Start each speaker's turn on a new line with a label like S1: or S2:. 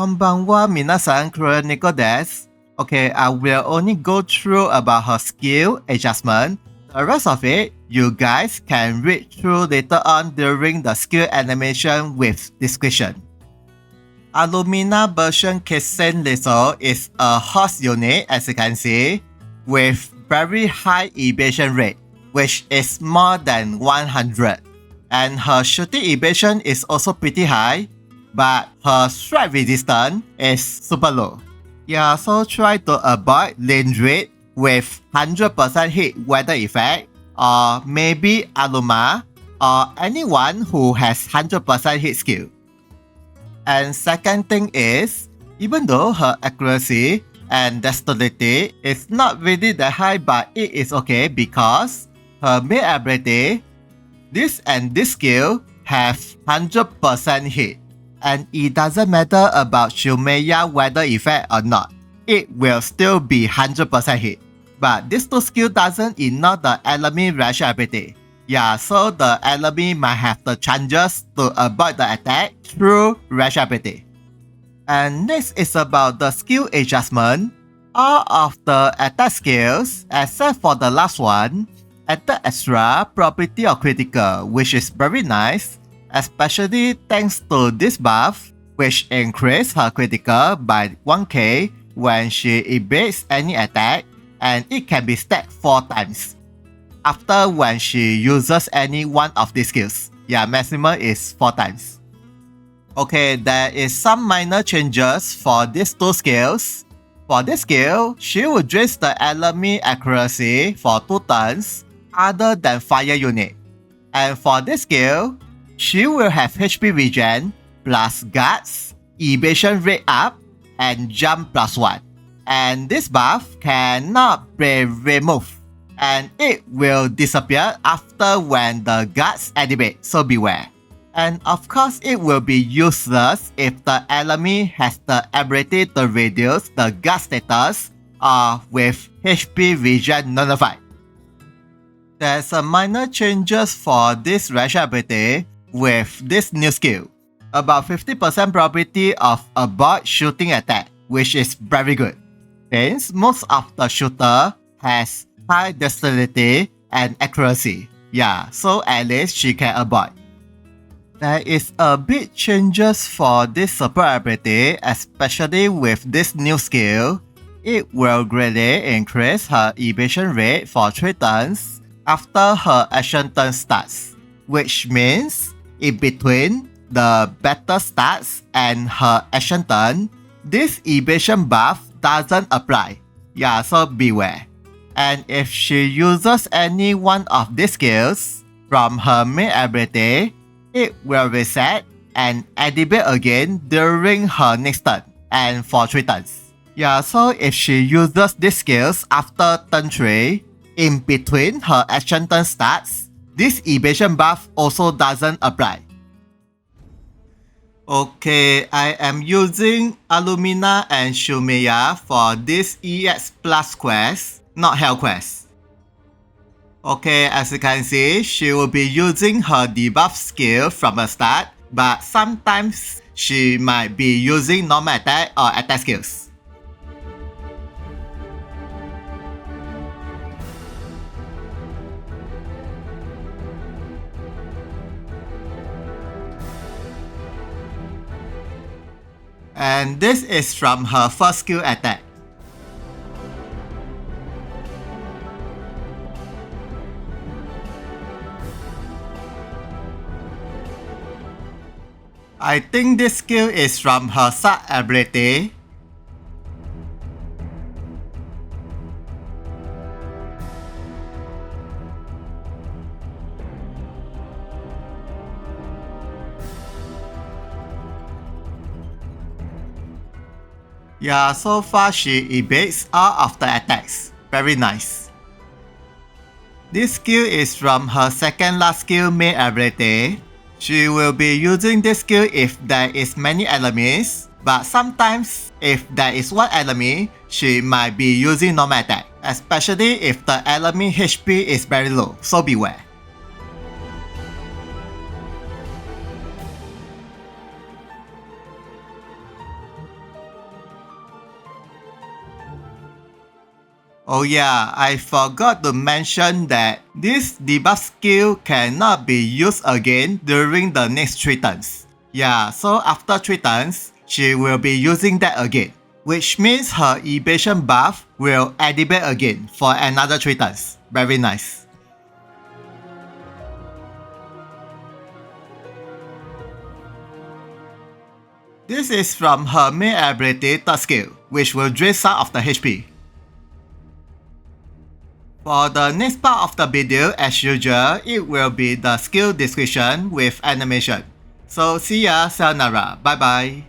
S1: こんばんは、皆さん、Chronicle です。Okay, I will only go through about her skill adjustment. The rest of it, you guys can read through later on during the skill animation with description. Almira version Kissing Lethal is a horse unit, as you can see, with very high evasion rate, which is more than 100. And her shooting evasion is also pretty high, but her strike resistance is super low. Yeah, so try to avoid lane rate with 100% hit weather effect, or maybe Almira, or anyone who has 100% hit skill. And second thing is, even though her accuracy and dexterity is not really that high, but it is okay because her main ability, this and this skill have 100% hit. And it doesn't matter about Shumeya weather effect or not, it will still be 100% hit. But this two skill doesn't ignore the enemy rush ability. Yeah, so the enemy might have the chances to avoid the attack through rush ability. And next is about the skill adjustment. All of the attack skills, except for the last one, attack extra, property or critical, which is very nice, especially thanks to this buff, which increases her critical by 1k when she evades any attack, and it can be stacked 4 times. After when she uses any one of these skills. Yeah, maximum is 4 times. Okay, there is some minor changes for these two skills. For this skill, she will reduce the enemy accuracy for 2 turns other than fire unit. And for this skill, she will have HP regen plus guards, evasion rate up, and jump +1. And this buff cannot be removed, and it will disappear after when the guards activate, so beware. And of course, it will be useless if the enemy has the ability to reduce the guard status or with HP regen nullified. There's a minor changes for this rush ability with this new skill. About 50% probability of avoid shooting attack, which is very good, since most of the shooter has high dexterity and accuracy. Yeah, so at least she can avoid. There is a big changes for this super ability, especially with this new skill. It will greatly increase her evasion rate for 3 turns after her action turn starts, which means in between the battle starts and her action turn, this evasion buff doesn't apply. Yeah, so beware. And if she uses any one of these skills from her main ability, it will reset and activate again during her next turn and for 3 turns. Yeah, so if she uses these skills after turn 3, in between her action turn starts, this evasion buff also doesn't apply. Okay, I am using Almira and Shumeya for this EX+ quest, not Hell quest. Okay, as you can see, she will be using her debuff skill from the start, but sometimes she might be using normal attack or attack skills. And this is from her first skill attack. I think this skill is from her sub ability. Yeah, so far she evades all of the attacks. Very nice. This skill is from her second last skill main ability. She will be using this skill if there is many enemies, but sometimes if there is one enemy, she might be using normal attack, especially if the enemy HP is very low, so beware. Oh yeah, I forgot to mention that this debuff skill cannot be used again during the next 3 turns. Yeah, so after 3 turns, she will be using that again, which means her evasion buff will activate again for another 3 turns. Very nice. This is from her main ability 3rd skill, which will drain some of the HP. For the next part of the video, as usual, it will be the skill description with animation. So see ya, sayonara, bye bye.